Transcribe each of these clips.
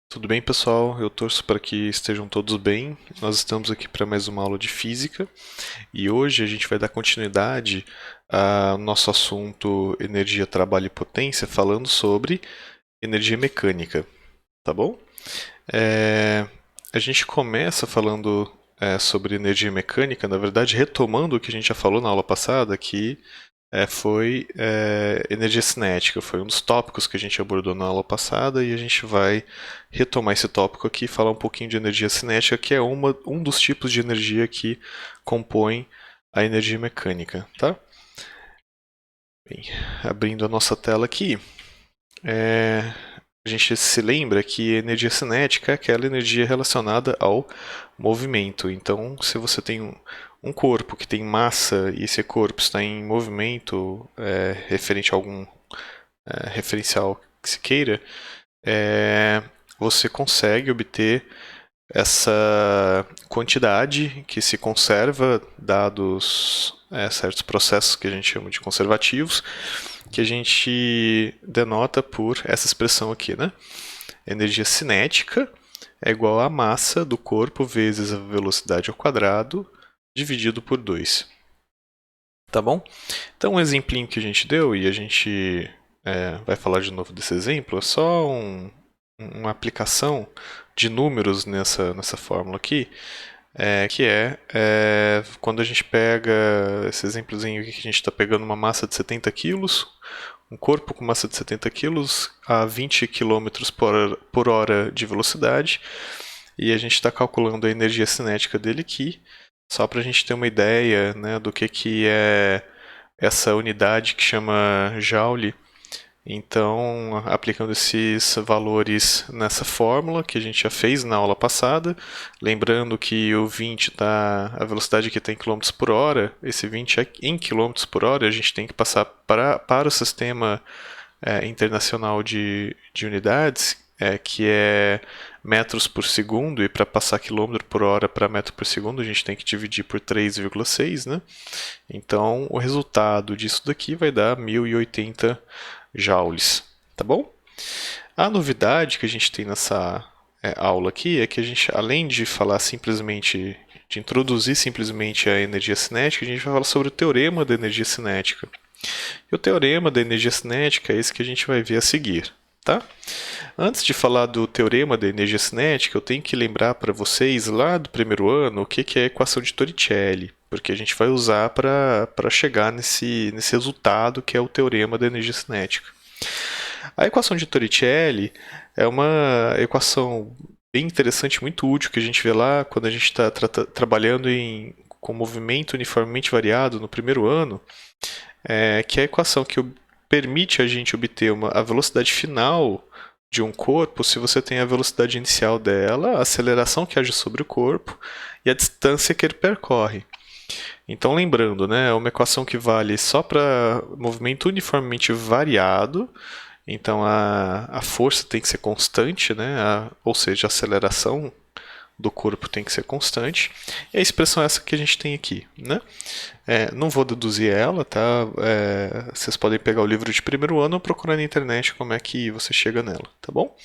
Tudo bem, pessoal? Eu torço para que estejam todos bem. Nós estamos aqui para mais uma aula de física e hoje a gente vai dar continuidade ao nosso assunto energia, trabalho e potência, falando sobre energia mecânica, tá bom? É, a gente começa falando sobre energia mecânica, na verdade, retomando o que a gente já falou na aula passada, que foi energia cinética. Foi um dos tópicos que a gente abordou na aula passada e a gente vai retomar esse tópico aqui e falar um pouquinho de energia cinética, que é um dos tipos de energia que compõe a energia mecânica, tá? Bem, abrindo a nossa tela aqui, a gente se lembra que energia cinética é aquela energia relacionada ao movimento. Então, se você tem um corpo que tem massa e esse corpo está em movimento referente a algum referencial que se queira, você consegue obter essa quantidade que se conserva, dados certos processos que a gente chama de conservativos, que a gente denota por essa expressão aqui, né? Energia cinética é igual à massa do corpo vezes a velocidade ao quadrado dividido por 2. Tá bom? Então, um exemplinho que a gente deu, e a gente vai falar de novo desse exemplo, é só uma aplicação de números nessa fórmula aqui, quando a gente pega esse exemplozinho aqui que a gente está pegando uma massa de 70 quilos, um corpo com massa de 70 quilos a 20 quilômetros por hora de velocidade, e a gente está calculando a energia cinética dele aqui, só para a gente ter uma ideia, né, do que é essa unidade que chama Joule. Então, aplicando esses valores nessa fórmula que a gente já fez na aula passada, lembrando que o 20 a velocidade que está em km por hora, esse 20 é em km por hora, a gente tem que passar para o sistema internacional de unidades, que é metros por segundo, e para passar quilômetro por hora para metro por segundo, a gente tem que dividir por 3,6, né? Então, o resultado disso daqui vai dar 1080 joules, tá bom? A novidade que a gente tem nessa aula aqui é que a gente, além de falar simplesmente, de introduzir simplesmente a energia cinética, a gente vai falar sobre o teorema da energia cinética. E o teorema da energia cinética é esse que a gente vai ver a seguir, tá? Antes de falar do teorema da energia cinética, eu tenho que lembrar para vocês lá do primeiro ano o que é a equação de Torricelli, porque a gente vai usar para chegar nesse resultado que é o teorema da energia cinética. A equação de Torricelli é uma equação bem interessante, muito útil, que a gente vê lá quando a gente está trabalhando com movimento uniformemente variado no primeiro ano, que é a equação que permite a gente obter a velocidade final de um corpo se você tem a velocidade inicial dela, a aceleração que age sobre o corpo e a distância que ele percorre. Então, lembrando, né, é uma equação que vale só para movimento uniformemente variado. Então, a força tem que ser constante, né, ou seja, a aceleração do corpo tem que ser constante. E a expressão é essa que a gente tem aqui, né? Não vou deduzir ela, tá? Vocês podem pegar o livro de primeiro ano ou procurar na internet como é que você chega nela, tá bom?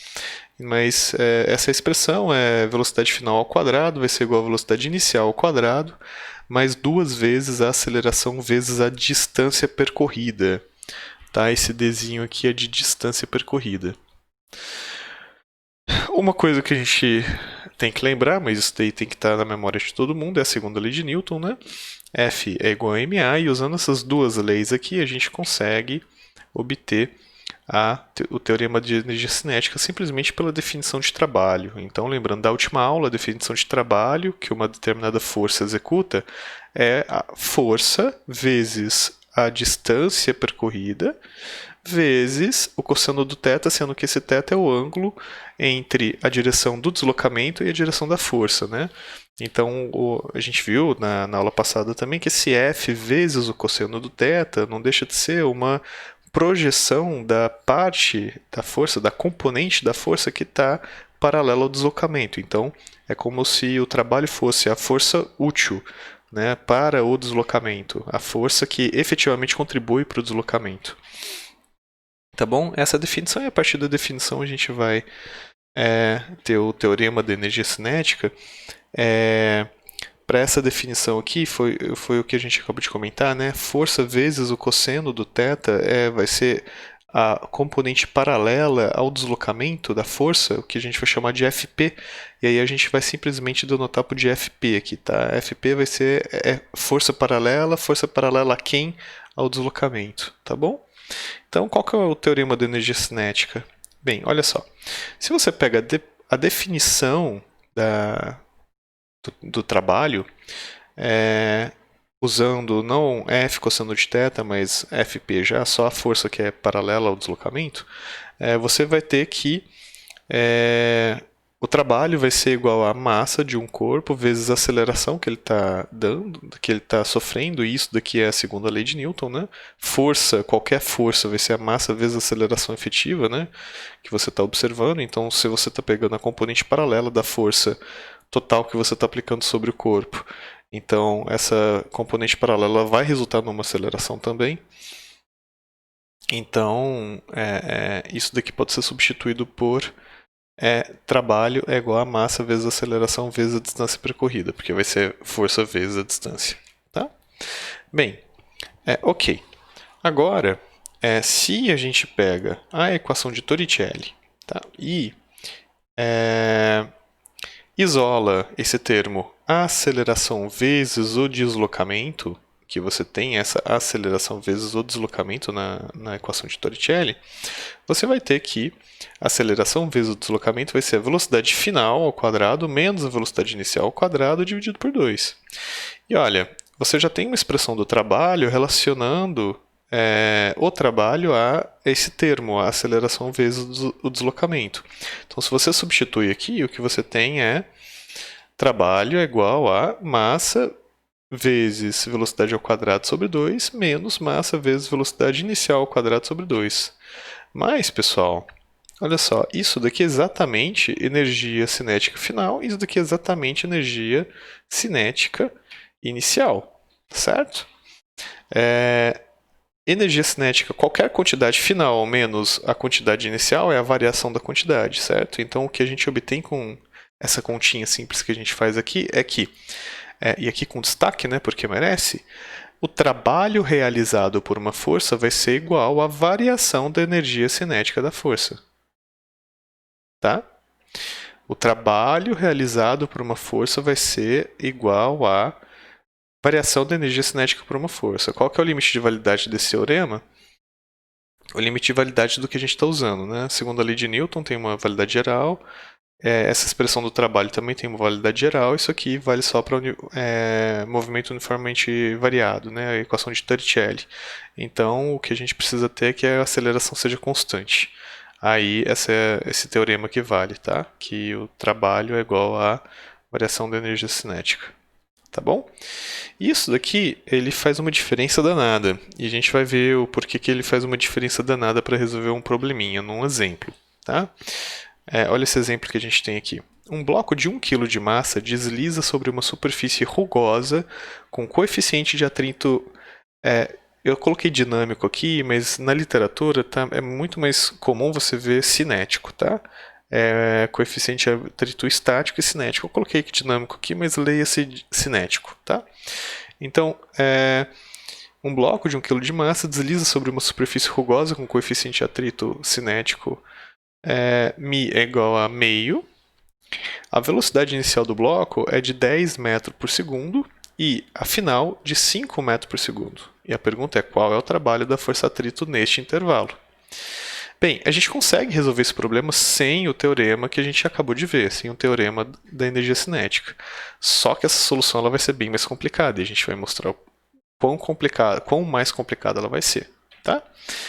Mas essa expressão é velocidade final ao quadrado, vai ser igual a velocidade inicial ao quadrado, mais duas vezes a aceleração vezes a distância percorrida. Tá? Esse Dzinho aqui é de distância percorrida. Uma coisa que a gente tem que lembrar, mas isso daí tem que estar na memória de todo mundo, é a segunda lei de Newton, né? F é igual a ma, e usando essas duas leis aqui, a gente consegue obter o teorema de energia cinética simplesmente pela definição de trabalho. Então, lembrando da última aula, a definição de trabalho que uma determinada força executa é a força vezes a distância percorrida vezes o cosseno do θ, sendo que esse θ é o ângulo entre a direção do deslocamento e a direção da força, né? Então, a gente viu na aula passada também que esse F vezes o cosseno do θ não deixa de ser uma projeção da parte da força, da componente da força que está paralela ao deslocamento. Então, é como se o trabalho fosse a força útil, né, para o deslocamento, a força que efetivamente contribui para o deslocamento. Tá bom? Essa definição, e a partir da definição a gente vai ter o teorema da energia cinética, para essa definição aqui, foi o que a gente acabou de comentar, né? Força vezes o cosseno do θ vai ser a componente paralela ao deslocamento da força, o que a gente vai chamar de Fp, e aí a gente vai simplesmente denotar por de Fp aqui, tá? Fp vai ser força paralela a quem? Ao deslocamento, tá bom? Então, qual que é o teorema da energia cinética? Bem, olha só. Se você pega a definição do trabalho, usando não F cosseno de θ, mas Fp já, só a força que é paralela ao deslocamento, você vai ter que o trabalho vai ser igual à massa de um corpo vezes a aceleração que ele está dando, que ele está sofrendo, e isso daqui é a segunda lei de Newton, né? Força, qualquer força vai ser a massa vezes a aceleração efetiva, né? Que você está observando. Então, se você está pegando a componente paralela da força total que você está aplicando sobre o corpo, então essa componente paralela vai resultar numa aceleração também. Então, isso daqui pode ser substituído por trabalho é igual a massa vezes a aceleração vezes a distância percorrida, porque vai ser força vezes a distância. Tá? Bem, ok. Agora, se a gente pega a equação de Torricelli, tá? E isola esse termo aceleração vezes o deslocamento, que você tem essa aceleração vezes o deslocamento na equação de Torricelli, você vai ter que a aceleração vezes o deslocamento vai ser a velocidade final ao quadrado menos a velocidade inicial ao quadrado dividido por 2. E olha, você já tem uma expressão do trabalho relacionando o trabalho a esse termo, a aceleração vezes o deslocamento. Então, se você substitui aqui, o que você tem é trabalho é igual a massa vezes velocidade ao quadrado sobre 2 menos massa vezes velocidade inicial ao quadrado sobre 2. Mas, pessoal, olha só, isso daqui é exatamente energia cinética final, isso daqui é exatamente energia cinética inicial, certo? Energia cinética, qualquer quantidade final menos a quantidade inicial é a variação da quantidade, certo? Então, o que a gente obtém com essa continha simples que a gente faz aqui é que, e aqui com destaque, né, porque merece, o trabalho realizado por uma força vai ser igual à variação da energia cinética da força. Tá? O trabalho realizado por uma força vai ser igual à variação da energia cinética por uma força. Qual que é o limite de validade desse teorema? O limite de validade do que a gente está usando. Né? Segundo a lei de Newton, tem uma validade geral. Essa expressão do trabalho também tem uma validade geral. Isso aqui vale só para movimento uniformemente variado, né? A equação de Torricelli. Então, o que a gente precisa ter é que a aceleração seja constante. Aí, esse teorema que vale, tá? Que o trabalho é igual à variação da energia cinética. Tá bom? Isso daqui, ele faz uma diferença danada. E a gente vai ver o porquê que ele faz uma diferença danada para resolver um probleminha num exemplo, tá? Olha esse exemplo que a gente tem aqui. Um bloco de 1 kg de massa desliza sobre uma superfície rugosa com coeficiente de atrito... eu coloquei dinâmico aqui, mas na literatura é muito mais comum você ver cinético, tá? Coeficiente de atrito estático e cinético. Eu coloquei aqui dinâmico aqui, mas leia-se cinético, tá? Então, um bloco de 1 kg de massa desliza sobre uma superfície rugosa com coeficiente de atrito cinético μ é igual a meio. A velocidade inicial do bloco é de 10 metros por segundo e a final de 5 metros por segundo. E a pergunta é qual é o trabalho da força atrito neste intervalo? Bem, a gente consegue resolver esse problema sem o teorema que a gente acabou de ver, sem o teorema da energia cinética. Só que essa solução ela vai ser bem mais complicada e a gente vai mostrar o quão mais complicada ela vai ser. Tá?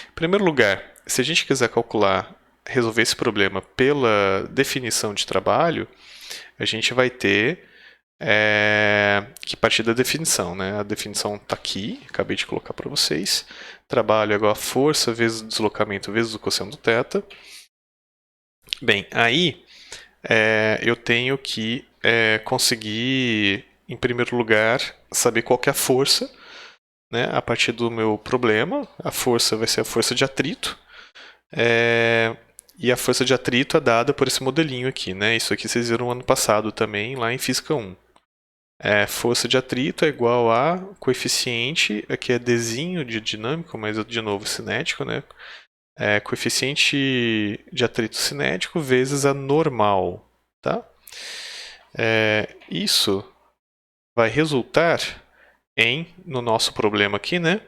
Em primeiro lugar, se a gente quiser resolver esse problema pela definição de trabalho, a gente vai ter que partir da definição. Né? A definição está aqui, acabei de colocar para vocês. Trabalho é igual a força vezes o deslocamento vezes o cosseno do θ. Bem, aí eu tenho que conseguir, em primeiro lugar, saber qual que é a força, né? A partir do meu problema. A força vai ser a força de atrito. E a força de atrito é dada por esse modelinho aqui, né? Isso aqui vocês viram ano passado também, lá em Física 1. Força de atrito é igual a coeficiente, aqui é Dzinho de dinâmico, mas de novo cinético, né? Coeficiente de atrito cinético vezes a normal, tá? Isso vai resultar no nosso problema aqui, né?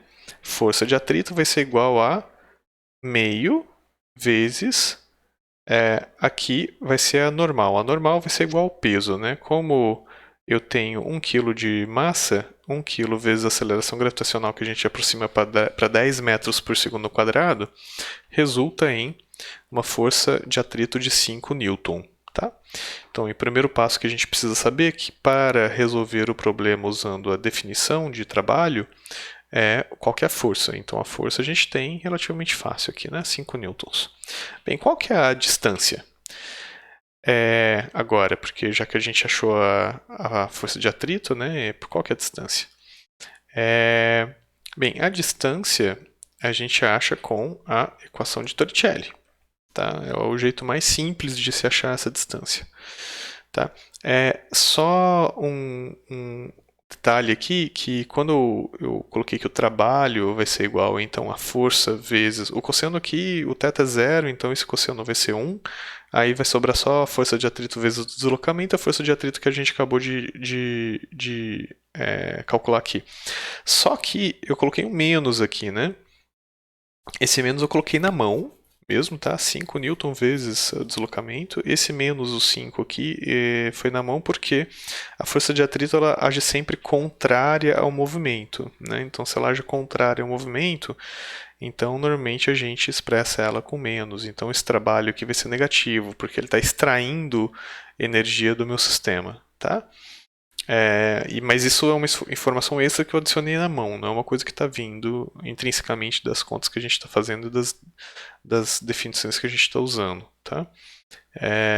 Força de atrito vai ser igual a meio vezes, aqui vai ser a normal. A normal vai ser igual ao peso, né? Como eu tenho 1 kg de massa, 1 kg vezes a aceleração gravitacional que a gente aproxima para 10 metros por segundo quadrado, resulta em uma força de atrito de 5 newton. Tá? Então, o primeiro passo que a gente precisa saber é que para resolver o problema usando a definição de trabalho, qual que é a força. Então, a força a gente tem relativamente fácil aqui, né? 5 newtons. Bem, qual que é a distância? Agora, porque já que a gente achou a força de atrito, né? Qual que é a distância? Bem, a distância a gente acha com a equação de Torricelli. Tá? É o jeito mais simples de se achar essa distância. Tá? Só um detalhe aqui, que quando eu coloquei que o trabalho vai ser igual então a força vezes o cosseno aqui, o θ é 0, então esse cosseno vai ser 1, aí vai sobrar só a força de atrito vezes o deslocamento, a força de atrito que a gente acabou de calcular aqui. Só que eu coloquei um menos aqui, né? Esse menos eu coloquei na mão mesmo, tá? 5 newton vezes o deslocamento. Esse menos o 5 aqui foi na mão porque a força de atrito ela age sempre contrária ao movimento, né? Então, se ela age contrária ao movimento, então normalmente a gente expressa ela com menos. Então, esse trabalho aqui vai ser negativo, porque ele está extraindo energia do meu sistema, tá? Mas isso é uma informação extra que eu adicionei na mão, não é uma coisa que está vindo intrinsecamente das contas que a gente está fazendo e das definições que a gente está usando. Tá?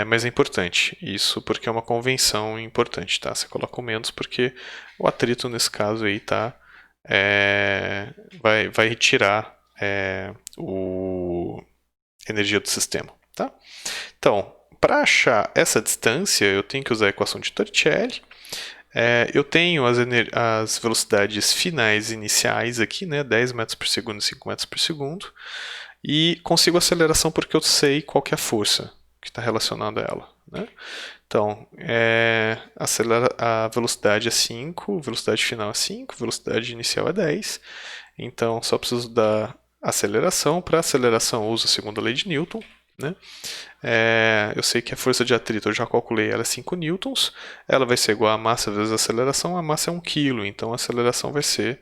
Mas é importante isso porque é uma convenção importante. Tá? Você coloca o menos porque o atrito nesse caso aí vai retirar a energia do sistema. Tá? Então, para achar essa distância, eu tenho que usar a equação de Torricelli. Eu tenho as velocidades finais iniciais aqui, né, 10 metros por segundo e 5 metros por segundo, e consigo a aceleração porque eu sei qual que é a força que está relacionada a ela. Né? Então, a velocidade é 5, velocidade final é 5, velocidade inicial é 10, então só preciso da aceleração. Para aceleração eu uso a segunda lei de Newton. Né? Eu sei que a força de atrito eu já calculei, ela é 5 newtons, ela vai ser igual a massa vezes a aceleração, a massa é 1 kg, então a aceleração vai ser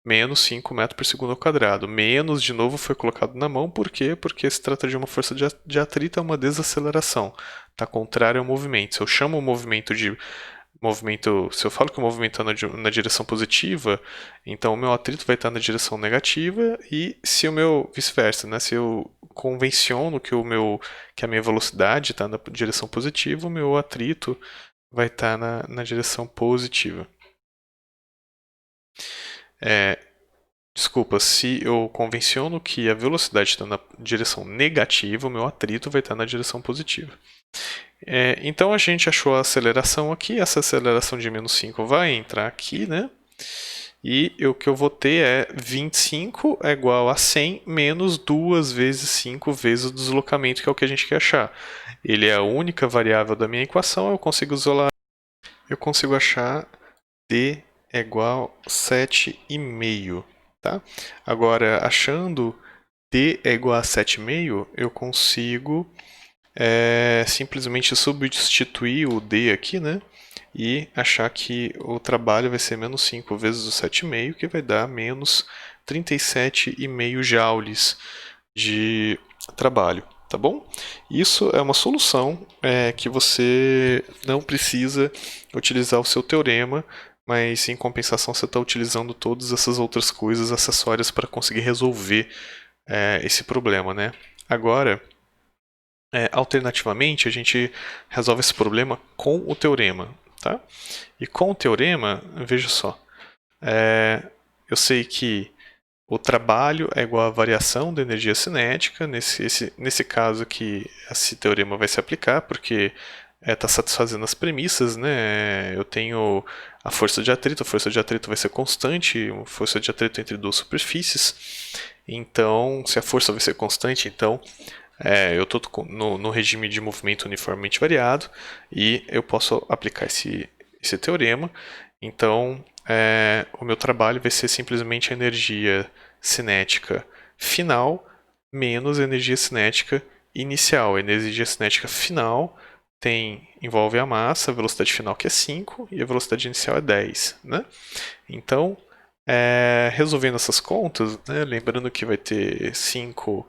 menos 5 metros por segundo ao quadrado. Menos, de novo, foi colocado na mão, por quê? Porque se trata de uma força de atrito, é uma desaceleração, está contrário ao movimento. Se eu chamo o movimento de se eu falo que o movimento está na direção positiva, então o meu atrito vai estar na direção negativa, e se o meu vice-versa, né? Se eu convenciono que a minha velocidade está na direção positiva, o meu atrito vai estar na direção positiva. Desculpa, se eu convenciono que a velocidade está na direção negativa, o meu atrito vai estar na direção positiva. Então a gente achou a aceleração aqui, essa aceleração de menos 5 vai entrar aqui, né? E o que eu vou ter é 25 é igual a 100 menos 2 vezes 5 vezes o deslocamento, que é o que a gente quer achar. Ele é a única variável da minha equação, eu consigo achar d é igual a 7,5. Tá? Agora, achando d é igual a 7,5, eu consigo simplesmente substituir o d aqui, né? E achar que o trabalho vai ser menos 5 vezes o 7,5, que vai dar menos 37,5 joules de trabalho. Tá bom? Isso é uma solução que você não precisa utilizar o seu teorema, mas em compensação você está utilizando todas essas outras coisas acessórias para conseguir resolver esse problema. Né? Agora, alternativamente, a gente resolve esse problema com o teorema. Tá? E com o teorema, veja só, eu sei que o trabalho é igual à variação da energia cinética. Nesse caso aqui, esse teorema vai se aplicar, porque está satisfazendo as premissas, né? Eu tenho a força de atrito vai ser constante, a força de atrito entre duas superfícies. Então, se a força vai ser constante, então eu estou no regime de movimento uniformemente variado e eu posso aplicar esse teorema. Então, o meu trabalho vai ser simplesmente a energia cinética final menos a energia cinética inicial. A energia cinética final envolve a massa, a velocidade final que é 5 e a velocidade inicial é 10. Né? Então, resolvendo essas contas, né, lembrando que vai ter 5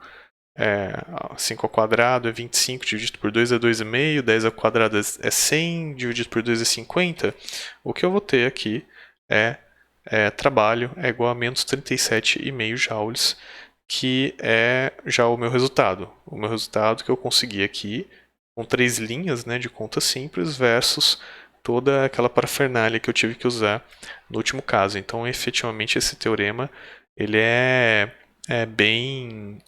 ao quadrado é 25, dividido por 2 é 2,5, 10 ao quadrado é 100, dividido por 2 é 50. O que eu vou ter aqui trabalho é igual a menos 37,5 joules, que é já o meu resultado. O meu resultado que eu consegui aqui, com 3 linhas, né, de conta simples, versus toda aquela parafernália que eu tive que usar no último caso. Então, efetivamente, esse teorema ele é bem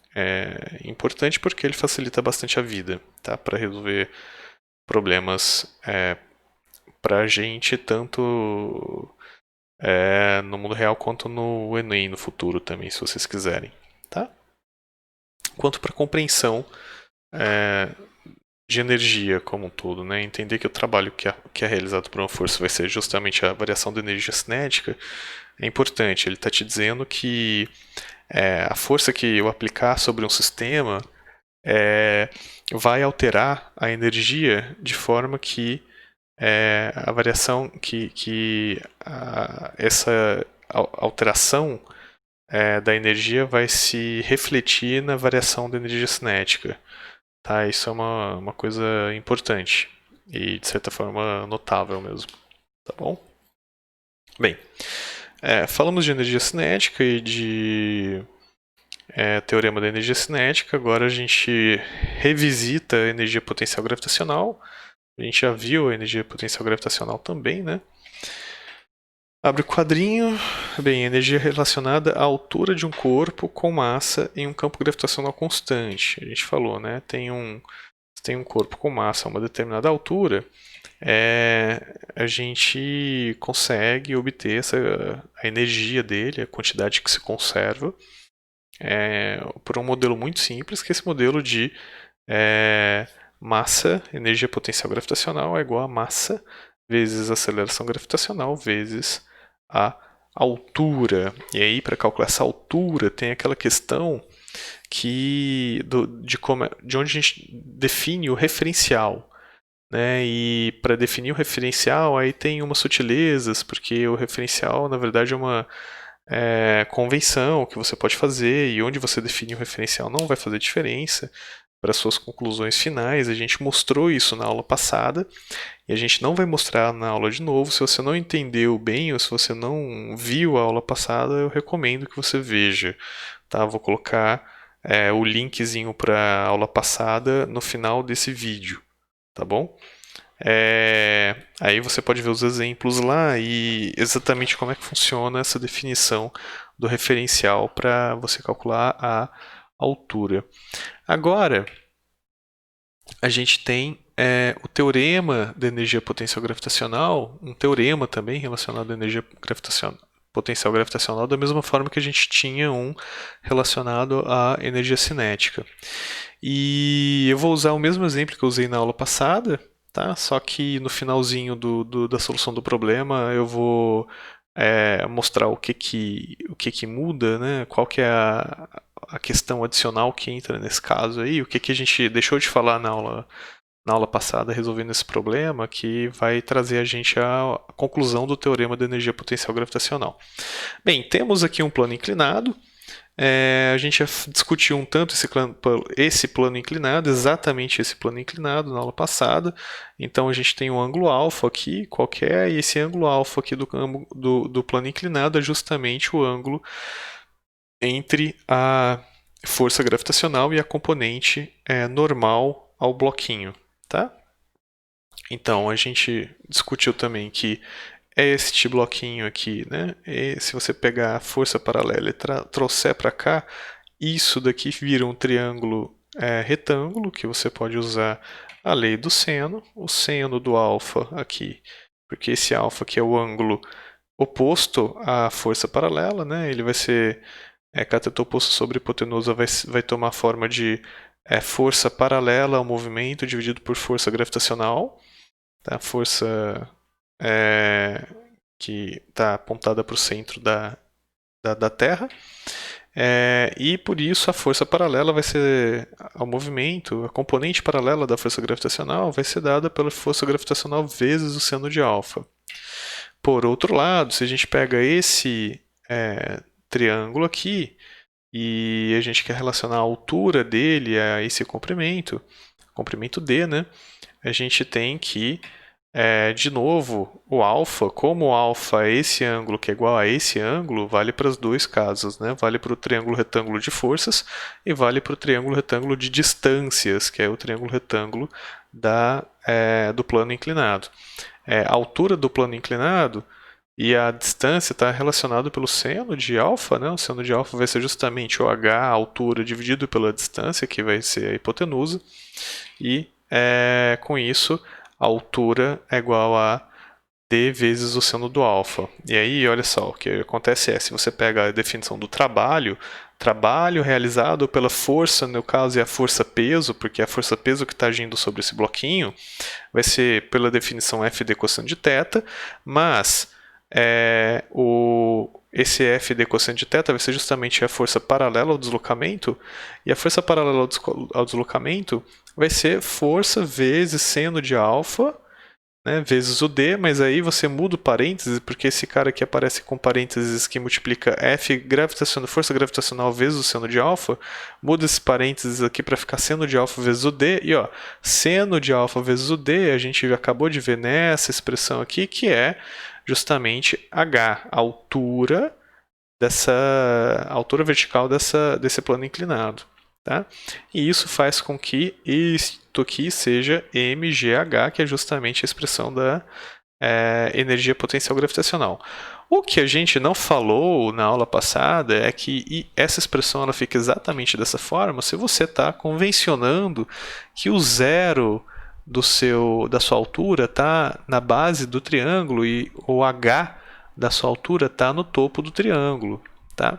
importante porque ele facilita bastante a vida, tá? Para resolver problemas para a gente, tanto no mundo real quanto no Enem no futuro também, se vocês quiserem. Tá? Quanto para compreensão de energia como um todo, né? Entender que o trabalho que é realizado por uma força vai ser justamente a variação da energia cinética, é importante. Ele está te dizendo que a força que eu aplicar sobre um sistema vai alterar a energia de forma que a variação, essa alteração da energia vai se refletir na variação da energia cinética. Tá? Isso é uma coisa importante e, de certa forma, notável mesmo. Tá bom? Bem, falamos de energia cinética e de teorema da energia cinética. Agora a gente revisita a energia potencial gravitacional. A gente já viu a energia potencial gravitacional também, né? Abre o quadrinho. Bem, energia relacionada à altura de um corpo com massa em um campo gravitacional constante. A gente falou, né? Tem um corpo com massa a uma determinada altura, a gente consegue obter a energia dele, a quantidade que se conserva, por um modelo muito simples, que é esse modelo de massa, energia potencial gravitacional é igual a massa vezes aceleração gravitacional vezes a altura. E aí, para calcular essa altura, tem aquela questão de onde a gente define o referencial. Né? E para definir o referencial, aí tem umas sutilezas, porque o referencial, na verdade, é uma convenção que você pode fazer, e onde você define o referencial não vai fazer diferença para suas conclusões finais. A gente mostrou isso na aula passada, e a gente não vai mostrar na aula de novo. Se você não entendeu bem, ou se você não viu a aula passada, eu recomendo que você veja. Tá? Vou colocar o linkzinho para a aula passada no final desse vídeo. Tá bom? Aí você pode ver os exemplos lá e exatamente como é que funciona essa definição do referencial para você calcular a altura. Agora, a gente tem o teorema da energia potencial gravitacional, um teorema também relacionado à energia potencial gravitacional, da mesma forma que a gente tinha um relacionado à energia cinética. E eu vou usar o mesmo exemplo que eu usei na aula passada, tá? Só que no finalzinho da solução do problema eu vou mostrar o que muda, né? Qual que é a questão adicional que entra nesse caso aí, o que a gente deixou de falar na aula passada resolvendo esse problema, que vai trazer a gente à conclusão do teorema da energia potencial gravitacional. Bem, temos aqui um plano inclinado. A gente já discutiu um tanto esse plano inclinado, exatamente esse plano inclinado na aula passada. Então a gente tem um ângulo alfa aqui, qualquer, e esse ângulo alfa aqui do plano inclinado é justamente o ângulo entre a força gravitacional e a componente normal ao bloquinho. Tá? Então a gente discutiu também que é este bloquinho aqui, né? E se você pegar a força paralela e trouxer para cá, isso daqui vira um triângulo retângulo, que você pode usar a lei do seno, o seno do alfa aqui, porque esse alfa aqui é o ângulo oposto à força paralela, né? Ele vai ser cateto oposto sobre hipotenusa vai tomar a forma de força paralela ao movimento dividido por força gravitacional, tá? Força que está apontada para o centro da Terra. E por isso a força paralela vai ser ao movimento, a componente paralela da força gravitacional vai ser dada pela força gravitacional vezes o seno de alfa. Por outro lado, se a gente pega esse triângulo aqui e a gente quer relacionar a altura dele a esse comprimento D, né? A gente tem que de novo, o alfa, como o alfa é esse ângulo que é igual a esse ângulo, vale para os dois casos, né? Vale para o triângulo retângulo de forças e vale para o triângulo retângulo de distâncias, que é o triângulo retângulo do plano inclinado. A altura do plano inclinado e a distância está relacionado pelo seno de alfa, né? O seno de alfa vai ser justamente o h, a altura, dividido pela distância, que vai ser a hipotenusa, e com isso a altura é igual a d vezes o seno do alfa. E aí, olha só, o que acontece se você pega a definição do trabalho realizado pela força, no caso é a força-peso, porque é a força-peso que está agindo sobre esse bloquinho, vai ser pela definição Fd cosseno de θ, mas esse Fd cosseno de θ vai ser justamente a força paralela ao deslocamento, e a força paralela ao deslocamento vai ser força vezes seno de alfa, né, vezes o d, mas aí você muda o parênteses, porque esse cara aqui aparece com parênteses que multiplica força gravitacional vezes o seno de alfa, muda esse parênteses aqui para ficar seno de alfa vezes o d, e seno de alfa vezes o d, a gente acabou de ver nessa expressão aqui, que é justamente h, a altura vertical desse plano inclinado. Tá? E isso faz com que isto aqui seja mgh, que é justamente a expressão da energia potencial gravitacional. O que a gente não falou na aula passada é que essa expressão ela fica exatamente dessa forma se você está convencionando que o zero da sua altura está na base do triângulo e o h da sua altura está no topo do triângulo. Tá?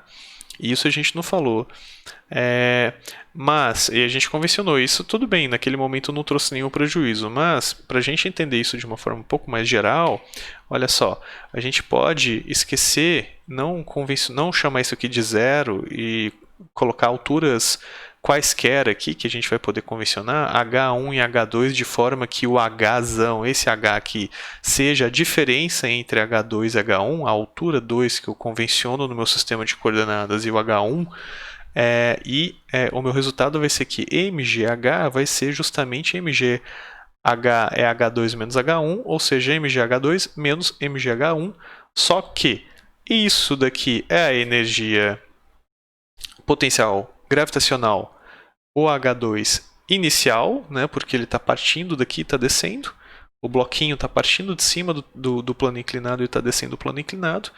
Isso a gente não falou. E a gente convencionou isso, tudo bem, naquele momento não trouxe nenhum prejuízo, mas para a gente entender isso de uma forma um pouco mais geral, olha só, a gente pode esquecer, não chamar isso aqui de zero e colocar alturas quaisquer aqui, que a gente vai poder convencionar, H1 e H2, de forma que o Hzão, esse H aqui, seja a diferença entre H2 e H1, a altura 2 que eu convenciono no meu sistema de coordenadas e o H1, o meu resultado vai ser que MGH vai ser justamente MGH é H2 menos H1, ou seja, MGH2 menos MGH1, só que isso daqui é a energia potencial gravitacional, o H2 inicial, né, porque ele está partindo daqui e está descendo, o bloquinho está partindo de cima do plano inclinado e está descendo o plano inclinado.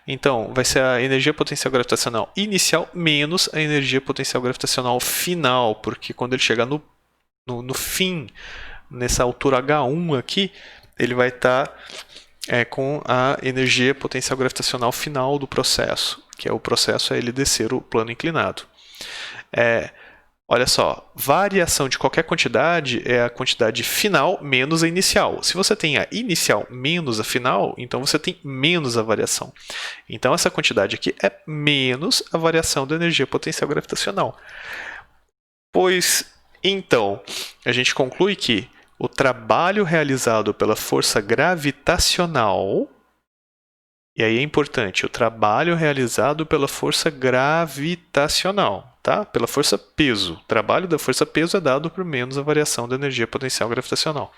Então, vai ser a energia potencial gravitacional inicial menos a energia potencial gravitacional final, porque quando ele chegar no fim, nessa altura H1 aqui, ele vai estar com a energia potencial gravitacional final do processo, que é o processo ele descer o plano inclinado. Olha só, variação de qualquer quantidade é a quantidade final menos a inicial. Se você tem a inicial menos a final, então você tem menos a variação. Então essa quantidade aqui é menos a variação da energia potencial gravitacional. Pois, então, a gente conclui que o trabalho realizado pela força gravitacional, e aí é importante, o trabalho realizado pela força gravitacional, tá? Pela força peso. O trabalho da força peso é dado por menos a variação da energia potencial gravitacional.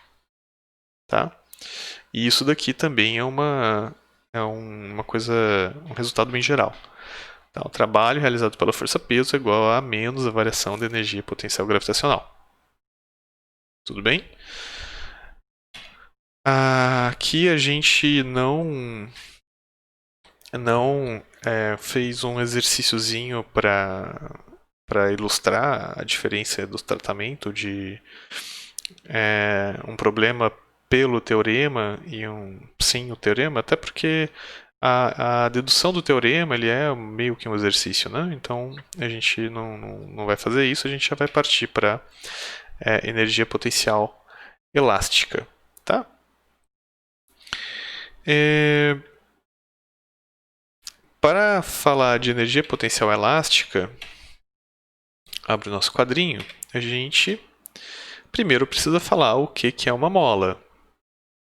Tá? E isso daqui também é um resultado bem geral. Então, o trabalho realizado pela força peso é igual a menos a variação da energia potencial gravitacional. Tudo bem? Aqui a gente não fez um exercíciozinho para ilustrar a diferença do tratamento de um problema pelo teorema e um sem o teorema, até porque a dedução do teorema ele é meio que um exercício, né? Então a gente não vai fazer isso, a gente já vai partir para energia potencial elástica, tá? Para falar de energia potencial elástica, abre o nosso quadrinho, a gente primeiro precisa falar o que é uma mola.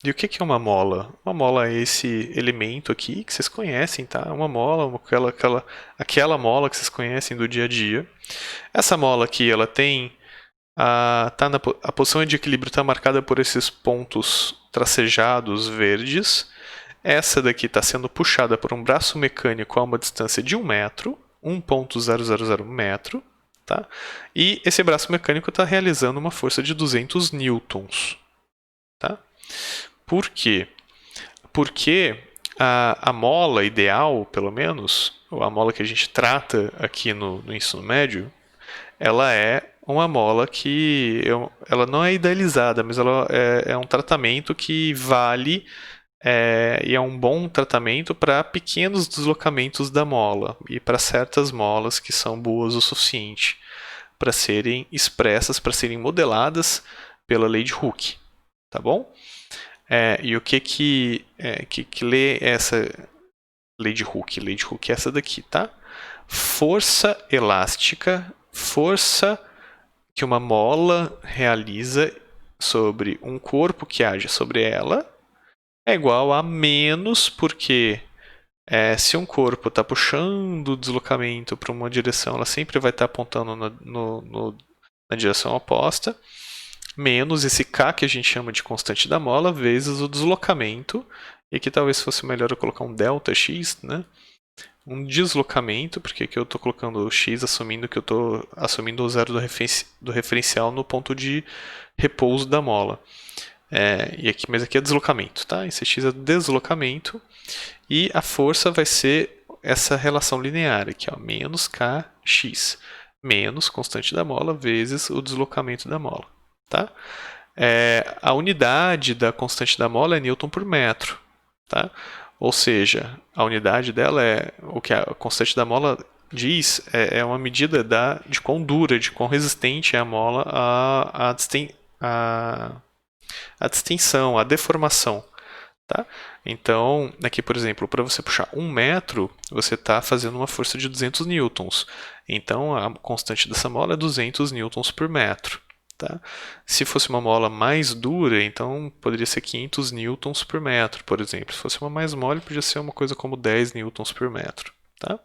E o que é uma mola? Uma mola é esse elemento aqui que vocês conhecem, tá? Uma mola, aquela mola que vocês conhecem do dia a dia. Essa mola aqui, ela tem a posição de equilíbrio está marcada por esses pontos tracejados verdes. Essa daqui está sendo puxada por um braço mecânico a uma distância de 1 metro, 1,000 metro. Tá? E esse braço mecânico está realizando uma força de 200 newtons. Tá? Por quê? Porque a mola ideal, pelo menos, ou a mola que a gente trata aqui no ensino médio, ela é uma mola que ela não é idealizada, mas ela é um tratamento que vale e é um bom tratamento para pequenos deslocamentos da mola e para certas molas que são boas o suficiente para serem expressas, para serem modeladas pela lei de Hooke, tá bom? E o que lê essa lei de Hooke? Lei de Hooke é essa daqui, tá? Força elástica, força que uma mola realiza sobre um corpo que age sobre ela é igual a menos, porque se um corpo está puxando o deslocamento para uma direção, ela sempre vai estar apontando na direção oposta, menos esse K que a gente chama de constante da mola, vezes o deslocamento, e aqui talvez fosse melhor eu colocar um ΔX, né? Um deslocamento, porque aqui eu estou colocando o x assumindo que eu estou assumindo o zero do referencial no ponto de repouso da mola. Mas aqui é deslocamento, tá? Esse x é deslocamento e a força vai ser essa relação linear aqui, ó, menos kx, menos constante da mola vezes o deslocamento da mola, tá? A unidade da constante da mola é Newton por metro, tá? Ou seja, a unidade dela é o que a constante da mola diz, é uma medida de quão dura, de quão resistente é a mola à distensão, à deformação. Tá? Então, aqui, por exemplo, para você puxar 1 metro, você está fazendo uma força de 200 newtons. Então, a constante dessa mola é 200 newtons por metro. Tá? Se fosse uma mola mais dura, então poderia ser 500 newtons por metro, por exemplo. Se fosse uma mais mole, podia ser uma coisa como 10 newtons por metro. Tá?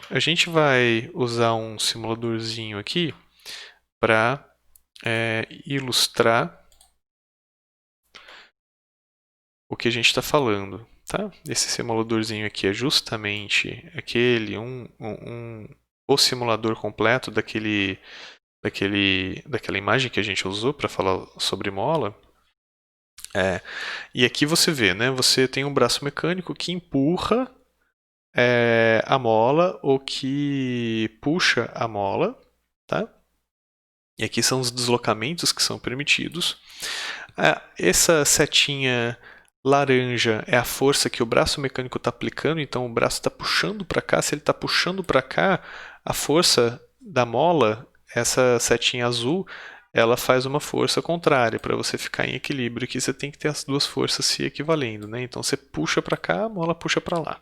A gente vai usar um simuladorzinho aqui para ilustrar o que a gente está falando. Tá? Esse simuladorzinho aqui é justamente o simulador completo daquela imagem que a gente usou para falar sobre mola. E aqui você vê, né? Você tem um braço mecânico que empurra a mola ou que puxa a mola, tá? E aqui são os deslocamentos que são permitidos. Essa setinha laranja é a força que o braço mecânico está aplicando, então o braço está puxando para cá. Se ele está puxando para cá, a força da mola, essa setinha azul, ela faz uma força contrária para você ficar em equilíbrio. Aqui você tem que ter as duas forças se equivalendo, né? Então você puxa para cá, a mola puxa para lá.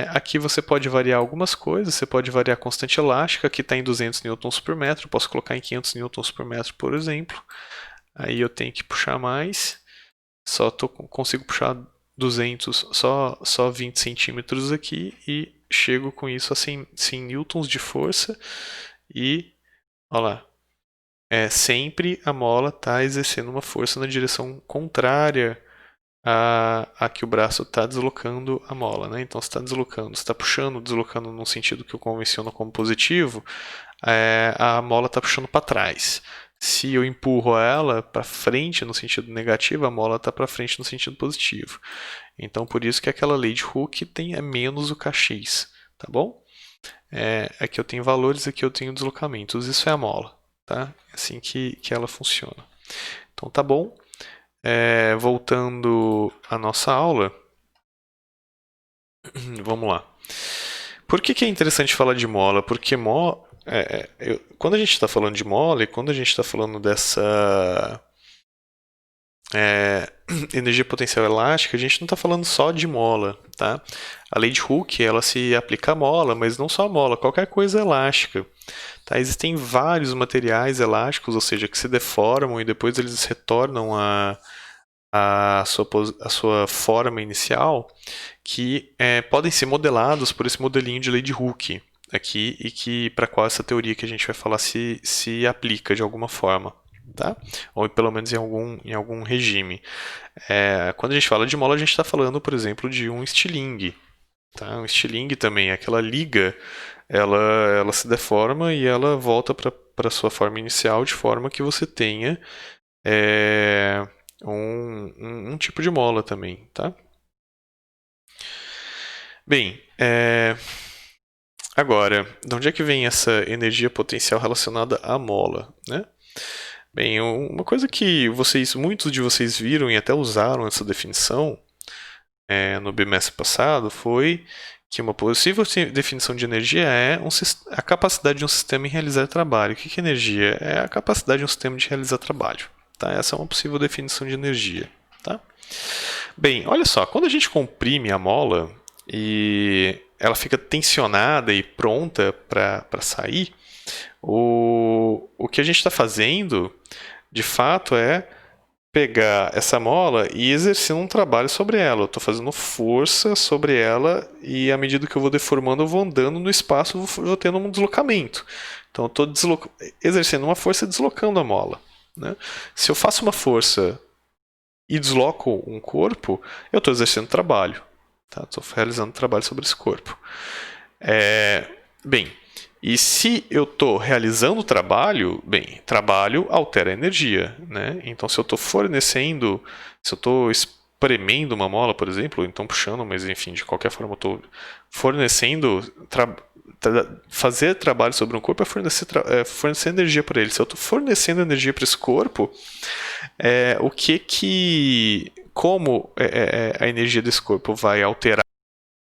Aqui você pode variar algumas coisas, você pode variar a constante elástica, que está em 200 newtons por metro, posso colocar em 500 newtons por metro, por exemplo. Aí eu tenho que puxar mais, consigo puxar 200, só 20 centímetros aqui e chego com isso a 100 newtons de força e, olha lá, sempre a mola está exercendo uma força na direção contrária a que o braço está deslocando a mola, né? Então, se está deslocando, se está puxando, deslocando no sentido que eu convenciono como positivo, a mola está puxando para trás. Se eu empurro ela para frente no sentido negativo, a mola está para frente no sentido positivo. Então, por isso que aquela lei de Hooke tem menos o kx, tá bom? Aqui eu tenho valores, aqui eu tenho deslocamentos. Isso é a mola, tá? É assim que ela funciona. Então, tá bom. Voltando à nossa aula, vamos lá. Por que é interessante falar de mola? Porque quando a gente está falando de mola e quando a gente está falando dessa energia potencial elástica, a gente não está falando só de mola, tá? A lei de Hooke, ela se aplica à mola, mas não só à mola, qualquer coisa elástica. Tá? Existem vários materiais elásticos, ou seja, que se deformam e depois eles retornam a sua forma inicial, que podem ser modelados por esse modelinho de lei de Hooke aqui e que para qual essa teoria que a gente vai falar se aplica de alguma forma. Tá? Ou pelo menos em algum regime. Quando a gente fala de mola, a gente está falando, por exemplo, de um estilingue. Tá? Um estilingue também, aquela liga, ela se deforma e ela volta para sua forma inicial de forma que você tenha um tipo de mola também. Tá? Bem, agora, de onde é que vem essa energia potencial relacionada à mola? Né? Bem, uma coisa que muitos de vocês viram e até usaram essa definição no bimestre passado foi que uma possível definição de energia é a capacidade de um sistema em realizar trabalho. O que é energia? É a capacidade de um sistema de realizar trabalho. Tá? Essa é uma possível definição de energia. Tá? Bem, olha só, quando a gente comprime a mola e ela fica tensionada e pronta para sair, o que a gente está fazendo, de fato, é pegar essa mola e exercer um trabalho sobre ela. Eu estou fazendo força sobre ela e à medida que eu vou deformando, eu vou andando no espaço, vou tendo um deslocamento. Então, eu estou exercendo uma força e deslocando a mola. Né? Se eu faço uma força e desloco um corpo, eu estou exercendo trabalho. Estou realizando trabalho sobre esse corpo. Bem, e se eu estou realizando o trabalho, bem, trabalho altera a energia, né? Então, se eu estou fornecendo, se eu estou espremendo uma mola, por exemplo, ou então puxando, mas enfim, de qualquer forma, eu estou fornecendo, fazer trabalho sobre um corpo é fornecer energia para ele. Se eu estou fornecendo energia para esse corpo, como a energia desse corpo vai alterar?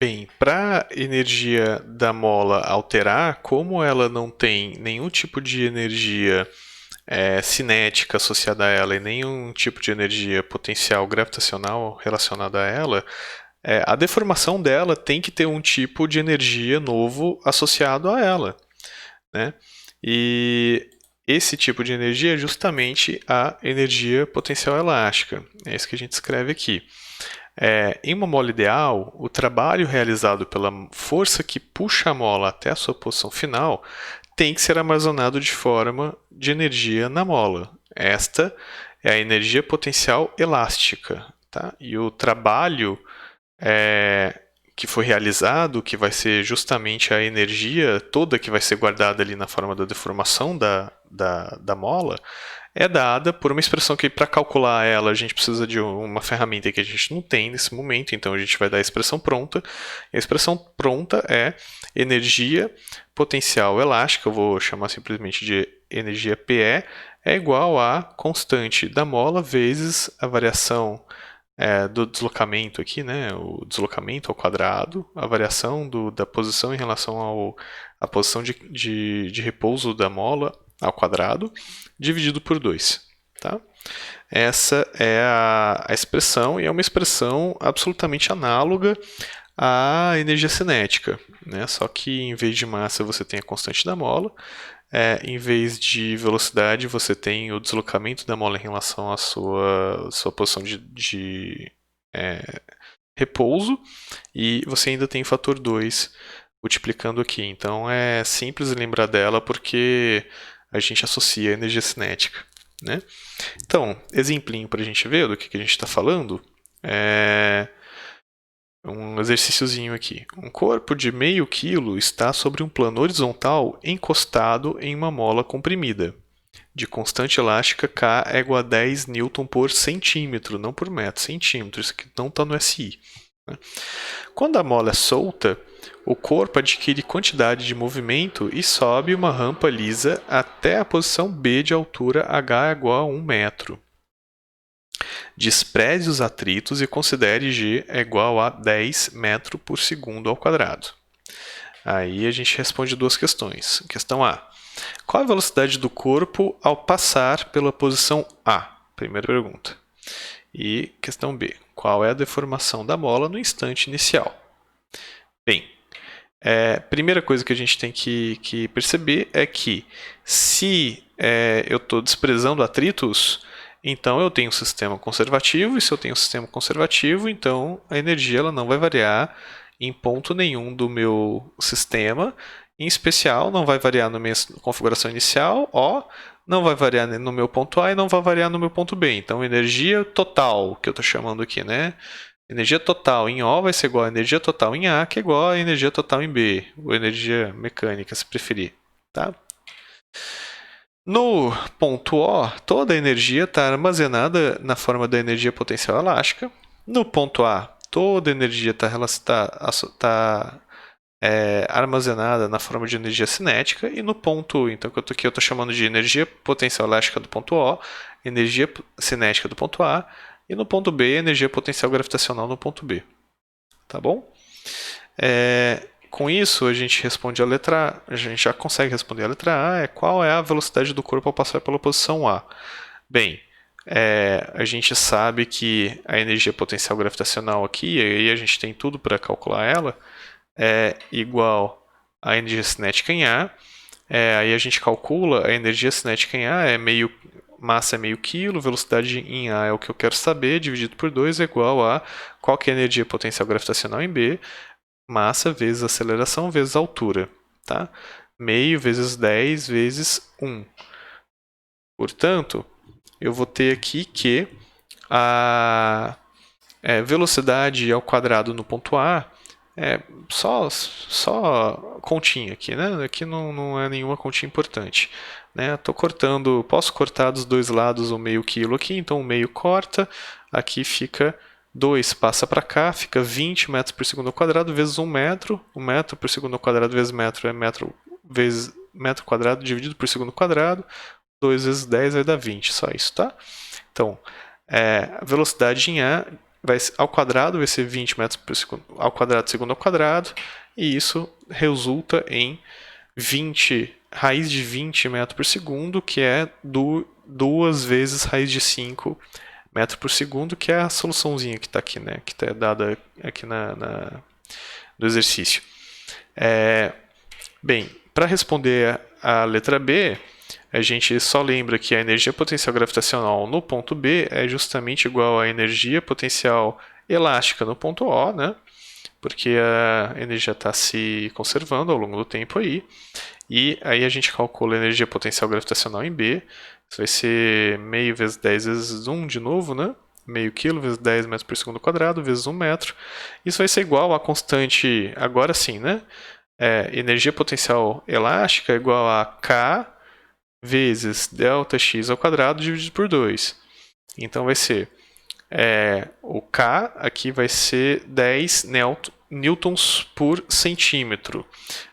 Bem, para a energia da mola alterar, como ela não tem nenhum tipo de energia cinética associada a ela e nenhum tipo de energia potencial gravitacional relacionada a ela, a deformação dela tem que ter um tipo de energia novo associado a ela. Né? E esse tipo de energia é justamente a energia potencial elástica. É isso que a gente escreve aqui. Em uma mola ideal, o trabalho realizado pela força que puxa a mola até a sua posição final tem que ser armazenado de forma de energia na mola. Esta é a energia potencial elástica. Tá? E o trabalho que foi realizado, que vai ser justamente a energia toda que vai ser guardada ali na forma da deformação da mola, é dada por uma expressão que, para calcular ela, a gente precisa de uma ferramenta que a gente não tem nesse momento, então a gente vai dar a expressão pronta. A expressão pronta é energia potencial elástica, eu vou chamar simplesmente de energia PE, é igual a constante da mola vezes a variação do deslocamento aqui, né? O deslocamento ao quadrado, a variação da posição em relação à posição de repouso da mola ao quadrado, dividido por 2. Tá? Essa é a expressão, e é uma expressão absolutamente análoga à energia cinética. Né? Só que em vez de massa você tem a constante da mola, em vez de velocidade você tem o deslocamento da mola em relação à sua posição de repouso, e você ainda tem o fator 2 multiplicando aqui. Então é simples lembrar dela porque a gente associa a energia cinética. Né? Então, exemplinho para a gente ver do que a gente está falando. Um exercíciozinho aqui. Um corpo de meio quilo está sobre um plano horizontal encostado em uma mola comprimida. de constante elástica, K é igual a 10 Newton por centímetro, não por metro, centímetro. Isso aqui não está no SI. Né? Quando a mola é solta, o corpo adquire quantidade de movimento e sobe uma rampa lisa até a posição B de altura H igual a 1 metro. Despreze os atritos e considere G é igual a 10 metros por segundo ao quadrado. Aí a gente responde duas questões. Questão A. Qual a velocidade do corpo ao passar pela posição A? Primeira pergunta. E questão B. Qual é a deformação da mola no instante inicial? Bem, primeira coisa que a gente tem que perceber é que se eu estou desprezando atritos, então eu tenho um sistema conservativo, e se eu tenho um sistema conservativo, então a energia ela não vai variar em ponto nenhum do meu sistema. Em especial, não vai variar na minha configuração inicial, O, não vai variar no meu ponto A e não vai variar no meu ponto B. Então, energia total, que eu estou chamando aqui, né? Energia total em O vai ser igual a energia total em A, que é igual a energia total em B, ou energia mecânica, se preferir. Tá? No ponto O, toda a energia está armazenada na forma da energia potencial elástica. No ponto A, toda a energia está armazenada na forma de energia cinética. E no ponto, então, que eu estou chamando de energia potencial elástica do ponto O, energia cinética do ponto A, e no ponto B, energia potencial gravitacional no ponto B. Tá bom? Com isso, a gente responde a letra A, a gente já consegue responder a letra A, qual é a velocidade do corpo ao passar pela posição A. Bem, a gente sabe que a energia potencial gravitacional aqui, e aí a gente tem tudo para calcular ela, é igual à energia cinética em A. Aí a gente calcula a energia cinética em A, massa é meio quilo, velocidade em A é o que eu quero saber, dividido por 2 é igual a qual que é a energia potencial gravitacional em B, massa vezes aceleração vezes altura. Tá? Meio vezes 10 vezes 1. Portanto, eu vou ter aqui que a velocidade ao quadrado no ponto A só continha aqui, né? Aqui não é nenhuma continha importante. Né? Posso cortar dos dois lados o meio quilo aqui, então o meio corta, aqui fica 2 passa para cá, fica 20 metros por segundo ao quadrado vezes 1 metro. 1 metro por segundo ao quadrado vezes metro é metro vezes metro quadrado dividido por segundo quadrado. 2 vezes 10 vai dar 20, só isso, tá? Então, a velocidade em A ao quadrado vai ser 20 metros por segundo ao quadrado segundo ao quadrado, e isso resulta em raiz de 20 metros por segundo, que é 2 vezes raiz de 5 metros por segundo, que é a soluçãozinha que está aqui, né? Que está dada aqui no exercício. Bem, para responder a letra B, a gente só lembra que a energia potencial gravitacional no ponto B é justamente igual à energia potencial elástica no ponto O, né? Porque a energia está se conservando ao longo do tempo aí. E aí a gente calcula a energia potencial gravitacional em B. Isso vai ser meio vezes 10 vezes 1 de novo, né? Meio quilo vezes 10 metros por segundo quadrado vezes 1 metro. Isso vai ser igual à constante, agora sim, né? Energia potencial elástica é igual a K vezes ΔX ao quadrado dividido por 2. Então vai ser o K aqui vai ser 10 newtons por centímetro.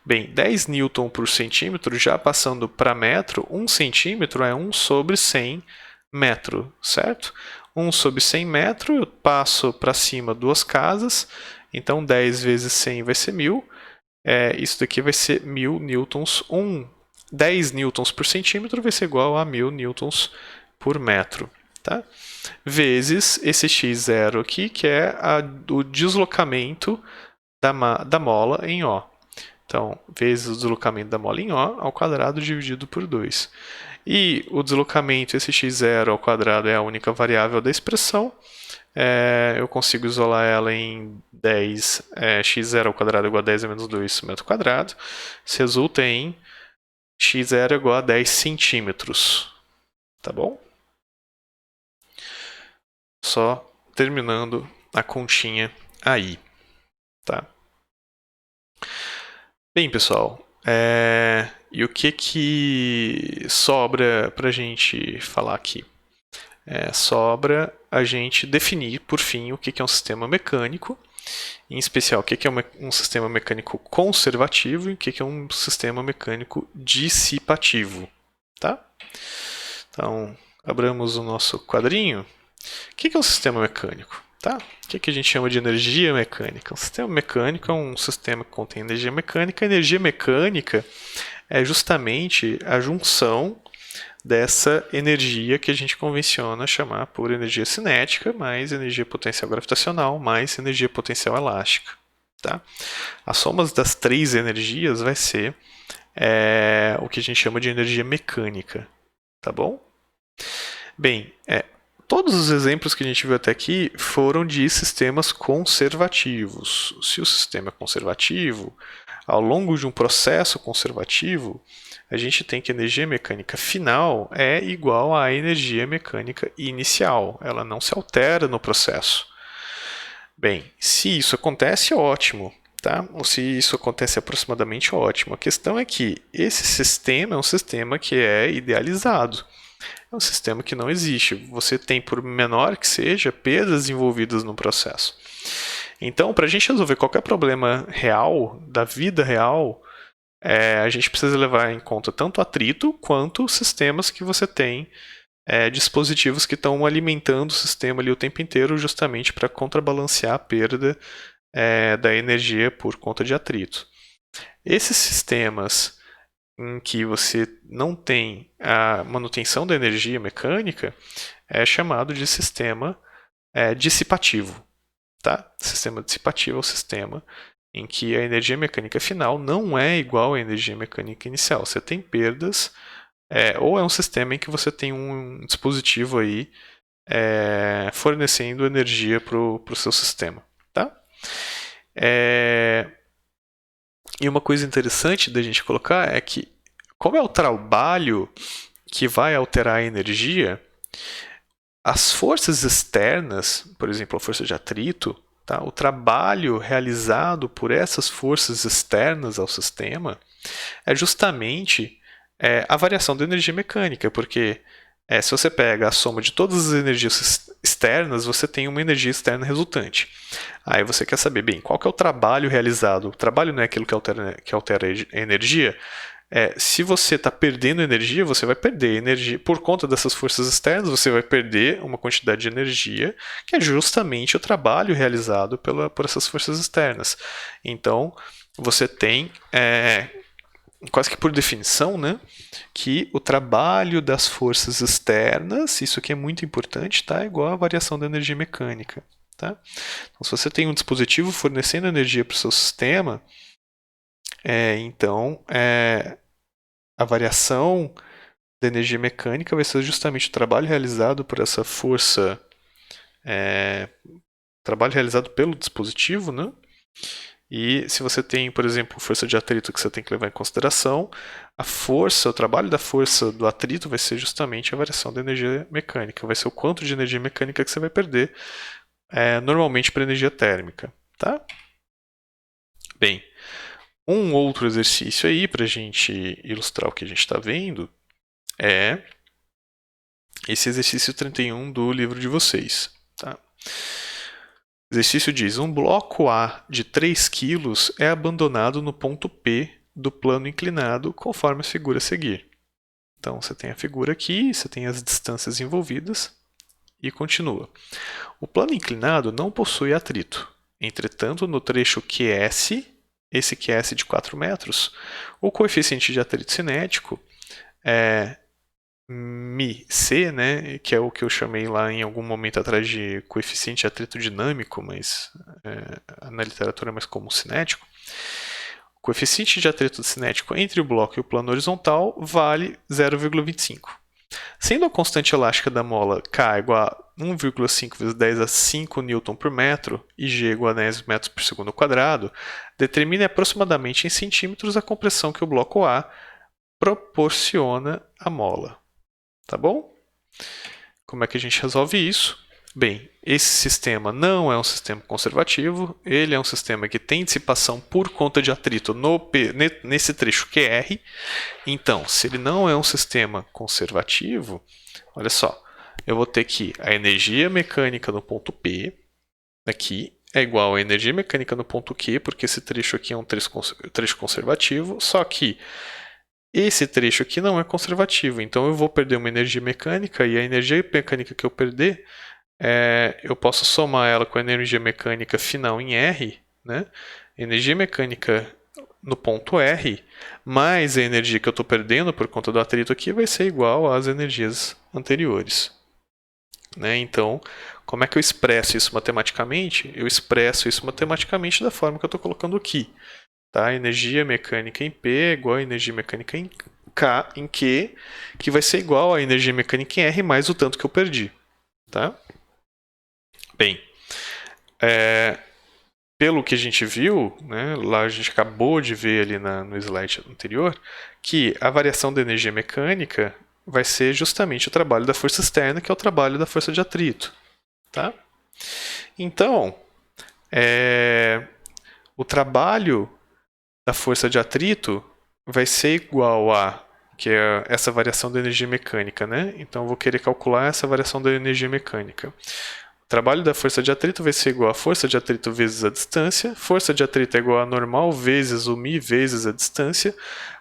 Bem, 10 newton por centímetro, já passando para metro, 1 centímetro é 1 sobre 100 metro, certo? 1 sobre 100 metro, eu passo para cima duas casas, então 10 vezes 100 vai ser 1000. Isso daqui vai ser 1000 newtons. 10 newtons por centímetro vai ser igual a 1000 newtons por metro. Tá? Vezes esse x0 aqui, que é o deslocamento da mola em O. Então, vezes o deslocamento da mola em O ao quadrado dividido por 2. E o deslocamento, esse x0 ao quadrado, é a única variável da expressão. Eu consigo isolar ela em 10, x0 ao quadrado igual a 10 a menos 2 metro quadrado. Isso resulta em x0 igual a 10 centímetros. Tá bom? Só terminando a continha aí. Tá? Bem, pessoal, E o que sobra para a gente falar aqui? Sobra a gente definir, por fim, o que é um sistema mecânico, em especial o que é um sistema mecânico conservativo e o que é um sistema mecânico dissipativo. Tá? Então, abramos o nosso quadrinho. O que é um sistema mecânico? Tá? O que a gente chama de energia mecânica? Um sistema mecânico é um sistema que contém energia mecânica. A energia mecânica é justamente a junção dessa energia que a gente convenciona chamar por energia cinética, mais energia potencial gravitacional, mais energia potencial elástica. Tá? A soma das três energias vai ser o que a gente chama de energia mecânica. Tá bom? Bem, todos os exemplos que a gente viu até aqui foram de sistemas conservativos. Se o sistema é conservativo, ao longo de um processo conservativo, a gente tem que a energia mecânica final é igual à energia mecânica inicial. Ela não se altera no processo. Bem, se isso acontece, ótimo. Tá? Ou se isso acontece aproximadamente, ótimo. A questão é que esse sistema é um sistema que é idealizado. É um sistema que não existe. Você tem, por menor que seja, perdas envolvidas no processo. Então, para a gente resolver qualquer problema real, da vida real, a gente precisa levar em conta tanto atrito quanto sistemas que você tem, dispositivos que estão alimentando o sistema ali o tempo inteiro justamente para contrabalancear a perda da energia por conta de atrito. Esses sistemas em que você não tem a manutenção da energia mecânica é chamado de sistema dissipativo. Tá? Sistema dissipativo é o sistema em que a energia mecânica final não é igual à energia mecânica inicial. Você tem perdas, ou é um sistema em que você tem um dispositivo aí fornecendo energia para o seu sistema. Tá? E uma coisa interessante da gente colocar é que, como é o trabalho que vai alterar a energia, as forças externas, por exemplo, a força de atrito, tá? O trabalho realizado por essas forças externas ao sistema é justamente a variação da energia mecânica, porque se você pega a soma de todas as energias externas, você tem uma energia externa resultante. Aí você quer saber, bem, qual que é o trabalho realizado? O trabalho não é aquilo que altera a energia? Se você está perdendo energia, você vai perder energia. Por conta dessas forças externas, você vai perder uma quantidade de energia, que é justamente o trabalho realizado por essas forças externas. Então, você tem, quase que por definição, né, que o trabalho das forças externas, isso aqui é muito importante, tá, é igual à variação da energia mecânica. Tá? Então, se você tem um dispositivo fornecendo energia para o seu sistema, então a variação da energia mecânica vai ser justamente o trabalho realizado por essa força, trabalho realizado pelo dispositivo, né? E se você tem, por exemplo, força de atrito que você tem que levar em consideração, o trabalho da força do atrito vai ser justamente a variação da energia mecânica, vai ser o quanto de energia mecânica que você vai perder, normalmente para energia térmica. Tá? Bem, um outro exercício aí para a gente ilustrar o que a gente está vendo é esse exercício 31 do livro de vocês. Tá? O exercício diz: um bloco A de 3 kg é abandonado no ponto P do plano inclinado conforme a figura a seguir. Então você tem a figura aqui, você tem as distâncias envolvidas e continua. O plano inclinado não possui atrito. Entretanto, no trecho QS, esse QS de 4 metros, o coeficiente de atrito cinético é μc, né, que é o que eu chamei lá em algum momento atrás de coeficiente de atrito dinâmico, mas na literatura é mais comum cinético. O coeficiente de atrito cinético entre o bloco e o plano horizontal vale 0,25. Sendo a constante elástica da mola K igual a 1,5 vezes 10 a 5 N por metro e G igual a 10 metros por segundo ao quadrado, determine aproximadamente em centímetros a compressão que o bloco A proporciona à mola. Tá bom? Como é que a gente resolve isso? Bem, esse sistema não é um sistema conservativo, ele é um sistema que tem dissipação por conta de atrito nesse trecho QR. Então, se ele não é um sistema conservativo, olha só, eu vou ter que a energia mecânica no ponto P, aqui, é igual à energia mecânica no ponto Q, porque esse trecho aqui é um trecho conservativo, só que esse trecho aqui não é conservativo, então eu vou perder uma energia mecânica, e a energia mecânica que eu perder, eu posso somar ela com a energia mecânica final em R, né? Energia mecânica no ponto R, mais a energia que eu estou perdendo por conta do atrito aqui vai ser igual às energias anteriores. Né? Então, como é que eu expresso isso matematicamente? Eu expresso isso matematicamente da forma que eu estou colocando aqui. Tá? Energia mecânica em P é igual a energia mecânica em K, em Q, que vai ser igual a energia mecânica em R mais o tanto que eu perdi. Tá? Bem, pelo que a gente viu, né, lá a gente acabou de ver ali no slide anterior, que a variação da energia mecânica vai ser justamente o trabalho da força externa, que é o trabalho da força de atrito. Tá? Então, o trabalho da força de atrito vai ser igual a, que é essa variação da energia mecânica, né? Então eu vou querer calcular essa variação da energia mecânica. O trabalho da força de atrito vai ser igual a força de atrito vezes a distância. Força de atrito é igual a normal vezes o μ vezes a distância.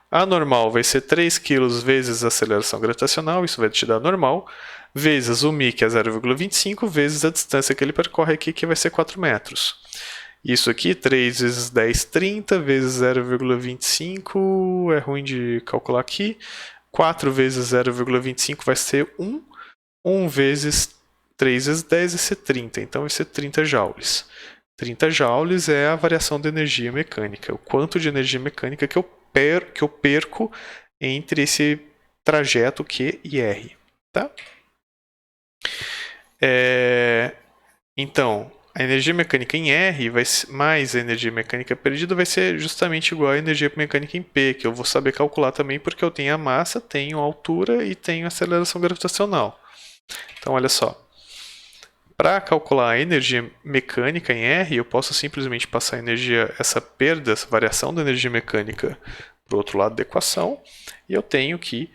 A normal vai ser 3 kg vezes a aceleração gravitacional, isso vai te dar normal, vezes o μ, que é 0,25, vezes a distância que ele percorre aqui, que vai ser 4 metros. Isso aqui, 3 vezes 10, 30, vezes 0,25, é ruim de calcular aqui. 4 vezes 0,25 vai ser 1. 1 vezes 3 vezes 10 vai ser 30, então vai ser 30 joules. 30 joules é a variação da energia mecânica, o quanto de energia mecânica que eu perco entre esse trajeto Q e R. Tá? Então, a energia mecânica em R mais a energia mecânica perdida vai ser justamente igual à energia mecânica em P, que eu vou saber calcular também porque eu tenho a massa, tenho a altura e tenho a aceleração gravitacional. Então, olha só. Para calcular a energia mecânica em R, eu posso simplesmente passar a energia, essa perda, essa variação da energia mecânica para o outro lado da equação, e eu tenho que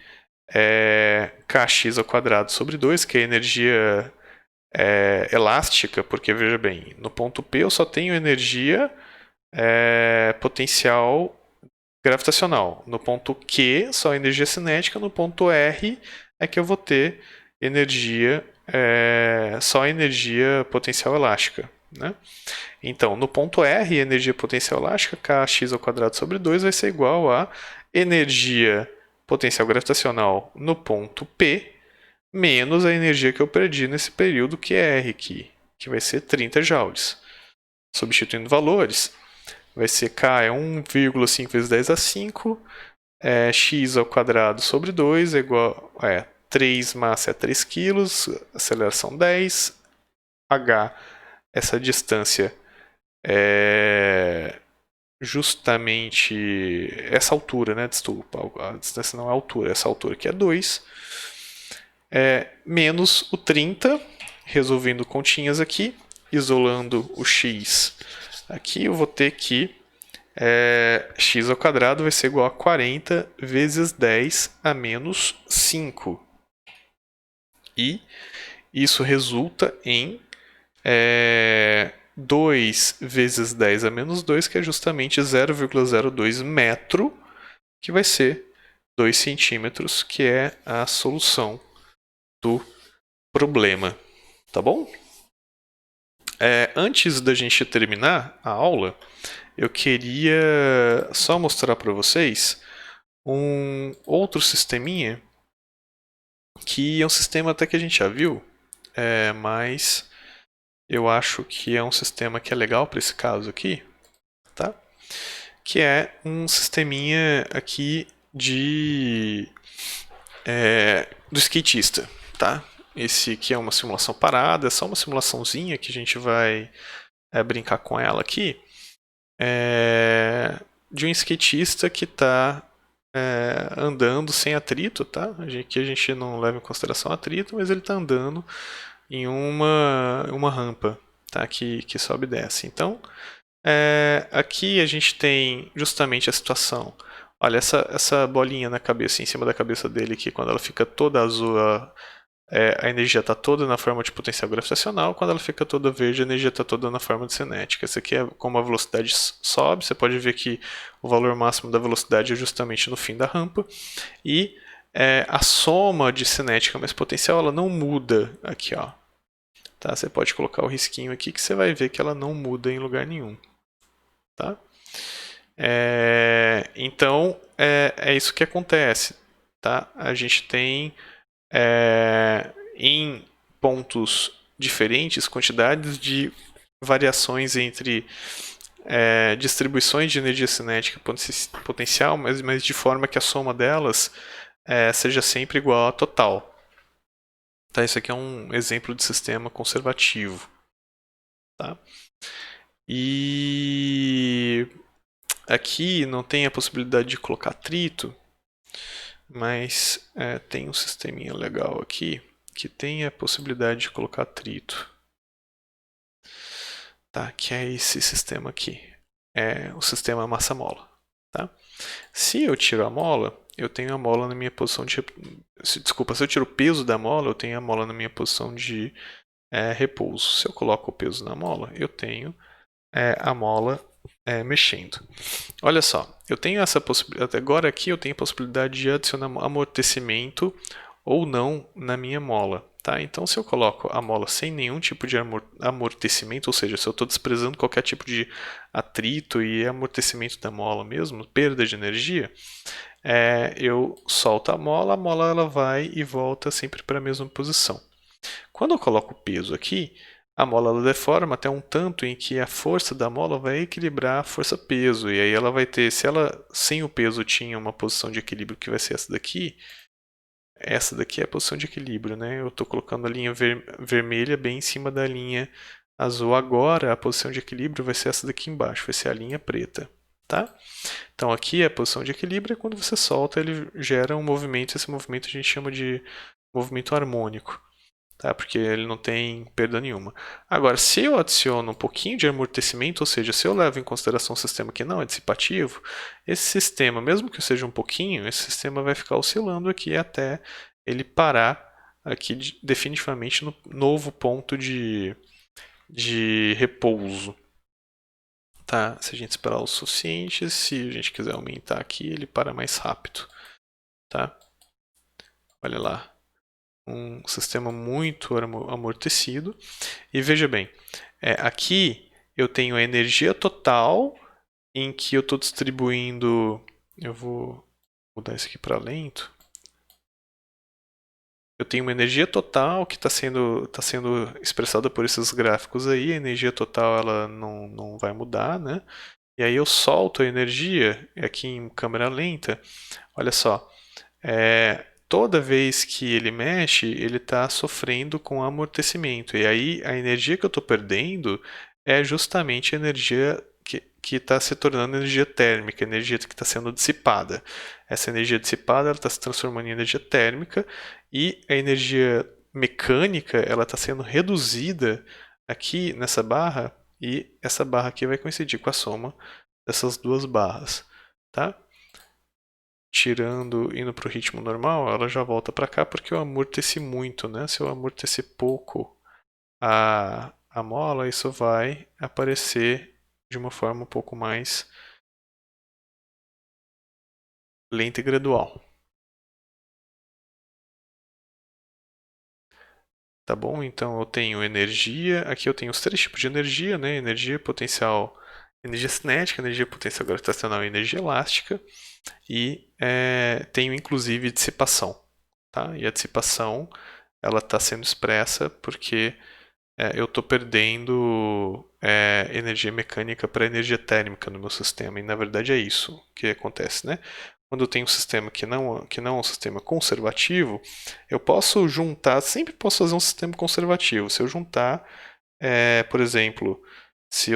kx ao quadrado sobre 2, que é a energia elástica, porque veja bem, no ponto P eu só tenho energia potencial gravitacional. No ponto Q, só energia cinética. No ponto R é que eu vou ter energia só energia potencial elástica. Né? Então, no ponto R, energia potencial elástica, kx ao quadrado sobre 2 vai ser igual a energia potencial gravitacional no ponto P, menos a energia que eu perdi nesse período que é R aqui, que vai ser 30 joules. Substituindo valores, vai ser K é 1,5 vezes 10 a 5, x ao quadrado sobre 2 é igual a 3 massa é 3 kg, aceleração 10, h, essa distância é justamente essa altura, né? Desculpa, a distância não é a altura, essa altura aqui é 2, menos o 30, resolvendo continhas aqui, isolando o x aqui, eu vou ter que x ao quadrado vai ser igual a 40 vezes 10 a menos 5. E isso resulta em 2 vezes 10 a menos 2, que é justamente 0,02 metro, que vai ser 2 centímetros, que é a solução do problema. Tá bom? Antes da gente terminar a aula, eu queria só mostrar para vocês um outro sisteminha, que é um sistema até que a gente já viu, mas eu acho que é um sistema que é legal para esse caso aqui, tá? Que é um sisteminha aqui do skatista, tá? Esse aqui é uma simulação parada, é só uma simulaçãozinha que a gente vai brincar com ela aqui, de um skatista que está andando sem atrito, tá? Aqui a gente não leva em consideração atrito, mas ele está andando em uma rampa, tá? Que sobe e desce. Então, aqui a gente tem justamente a situação. Olha, essa bolinha na cabeça, em cima da cabeça dele aqui, quando ela fica toda azul, a energia está toda na forma de potencial gravitacional, quando ela fica toda verde, a energia está toda na forma de cinética. Esse aqui é como a velocidade sobe, você pode ver que o valor máximo da velocidade é justamente no fim da rampa, e a soma de cinética mais potencial ela não muda aqui, ó. Tá? Você pode colocar o risquinho aqui que você vai ver que ela não muda em lugar nenhum. Tá? Então, é isso que acontece. Tá? A gente tem em pontos diferentes quantidades de variações entre distribuições de energia cinética potencial, mas de forma que a soma delas seja sempre igual à total. Tá? Isso aqui é um exemplo de sistema conservativo. Tá? E aqui não tem a possibilidade de colocar atrito, mas tem um sisteminha legal aqui que tem a possibilidade de colocar atrito. Tá? Que é esse sistema aqui. É o sistema massa-mola. Tá? Se eu tiro a mola, eu tenho a mola na minha posição de... Desculpa, se eu tiro o peso da mola, eu tenho a mola na minha posição de repouso. Se eu coloco o peso na mola, eu tenho a mola mexendo. Olha só, eu tenho essa possibilidade. Agora aqui eu tenho a possibilidade de adicionar amortecimento ou não na minha mola. Tá? Então, se eu coloco a mola sem nenhum tipo de amortecimento, ou seja, se eu estou desprezando qualquer tipo de atrito e amortecimento da mola mesmo, perda de energia, eu solto a mola ela vai e volta sempre para a mesma posição. Quando eu coloco o peso aqui, a mola ela deforma até um tanto em que a força da mola vai equilibrar a força-peso. E aí ela vai ter, se ela sem o peso tinha uma posição de equilíbrio que vai ser essa daqui é a posição de equilíbrio, né? Eu estou colocando a linha vermelha bem em cima da linha azul. Agora a posição de equilíbrio vai ser essa daqui embaixo, vai ser a linha preta. Tá? Então aqui a posição de equilíbrio é quando você solta, ele gera um movimento. Esse movimento a gente chama de movimento harmônico. Tá? Porque ele não tem perda nenhuma. Agora, se eu adiciono um pouquinho de amortecimento, ou seja, se eu levo em consideração um sistema que não é dissipativo, esse sistema, mesmo que seja um pouquinho, esse sistema vai ficar oscilando aqui até ele parar aqui definitivamente no novo ponto de repouso. Tá? Se a gente esperar o suficiente, se a gente quiser aumentar aqui, ele para mais rápido. Tá? Olha lá. Um sistema muito amortecido. E veja bem, aqui eu tenho a energia total em que eu estou distribuindo. Eu vou mudar isso aqui para lento. Eu tenho uma energia total que está sendo expressada por esses gráficos aí. A energia total ela não vai mudar, né? E aí eu solto a energia aqui em câmera lenta. Olha só, toda vez que ele mexe, ele está sofrendo com amortecimento. E aí a energia que eu estou perdendo é justamente a energia que está se tornando energia térmica, energia que está sendo dissipada. Essa energia dissipada está se transformando em energia térmica e a energia mecânica ela está sendo reduzida aqui nessa barra e essa barra aqui vai coincidir com a soma dessas duas barras. Tá? Tirando, indo para o ritmo normal, ela já volta para cá porque eu amorteci muito, né? Se eu amortecer pouco a mola, isso vai aparecer de uma forma um pouco mais lenta e gradual. Tá bom? Então eu tenho energia, aqui eu tenho os três tipos de energia, né? Energia potencial, energia cinética, energia potencial gravitacional e energia elástica. E tenho inclusive dissipação. Tá? E a dissipação ela está sendo expressa porque eu estou perdendo energia mecânica para energia térmica no meu sistema. E na verdade é isso que acontece. Né? Quando eu tenho um sistema que não é um sistema conservativo, eu posso juntar, sempre posso fazer um sistema conservativo. Se eu juntar, por exemplo, se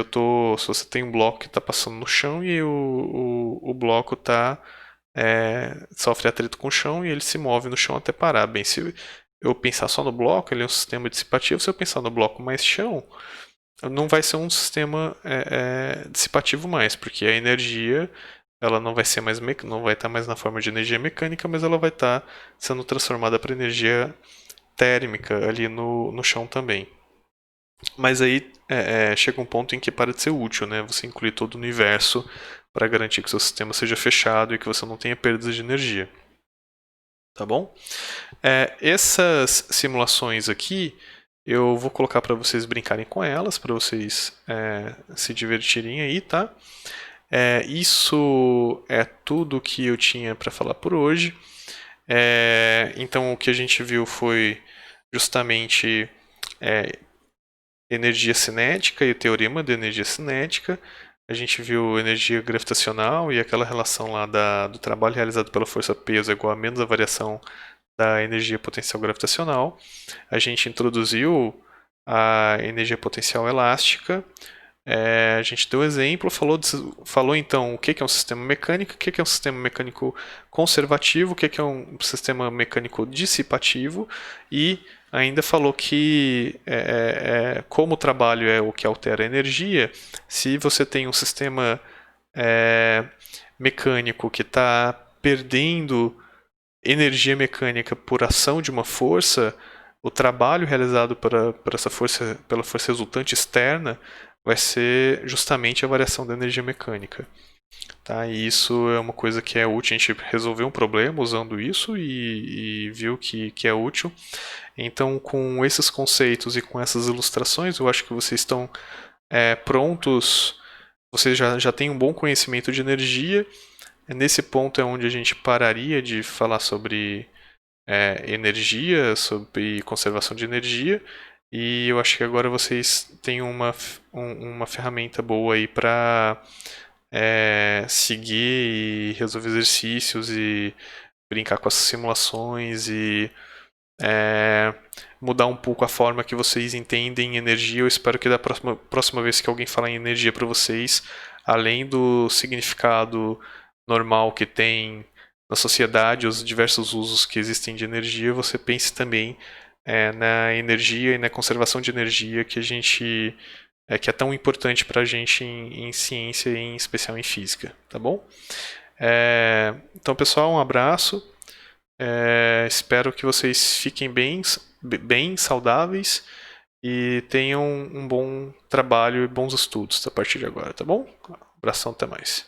você tem um bloco que está passando no chão e o bloco sofre atrito com o chão e ele se move no chão até parar. Bem, se eu pensar só no bloco, ele é um sistema dissipativo. Se eu pensar no bloco mais chão, não vai ser um sistema dissipativo mais, porque a energia ela não vai ser mais não vai estar mais na forma de energia mecânica, mas ela vai estar sendo transformada para energia térmica ali no chão também. Mas aí chega um ponto em que para de ser útil, né? Você inclui todo o universo para garantir que o seu sistema seja fechado e que você não tenha perdas de energia. Tá bom? Essas simulações aqui eu vou colocar para vocês brincarem com elas, para vocês se divertirem aí, tá? Isso é tudo que eu tinha para falar por hoje. Então o que a gente viu foi justamente energia cinética e o teorema da energia cinética. A gente viu energia gravitacional e aquela relação lá do trabalho realizado pela força-peso é igual a menos a variação da energia potencial gravitacional. A gente introduziu a energia potencial elástica. A gente deu exemplo, falou então o que é um sistema mecânico, o que é um sistema mecânico conservativo, o que é um sistema mecânico dissipativo e ainda falou que como o trabalho é o que altera a energia, se você tem um sistema mecânico que está perdendo energia mecânica por ação de uma força, o trabalho realizado essa força, pela força resultante externa vai ser justamente a variação da energia mecânica. Tá? E isso é uma coisa que é útil. A gente resolveu um problema usando isso e viu que é útil. Então, com esses conceitos e com essas ilustrações, eu acho que vocês estão prontos. Vocês já têm um bom conhecimento de energia. Nesse ponto é onde a gente pararia de falar sobre energia, sobre conservação de energia. E eu acho que agora vocês têm uma ferramenta boa aí para seguir e resolver exercícios e brincar com as simulações e mudar um pouco a forma que vocês entendem energia. Eu espero que da próxima vez que alguém falar em energia para vocês, além do significado normal que tem na sociedade, os diversos usos que existem de energia, você pense também na energia e na conservação de energia que a gente que é tão importante para a gente em ciência e em especial em física, tá bom? Então, pessoal, um abraço. Espero que vocês fiquem bem saudáveis e tenham um bom trabalho e bons estudos a partir de agora, tá bom? Abração, até mais.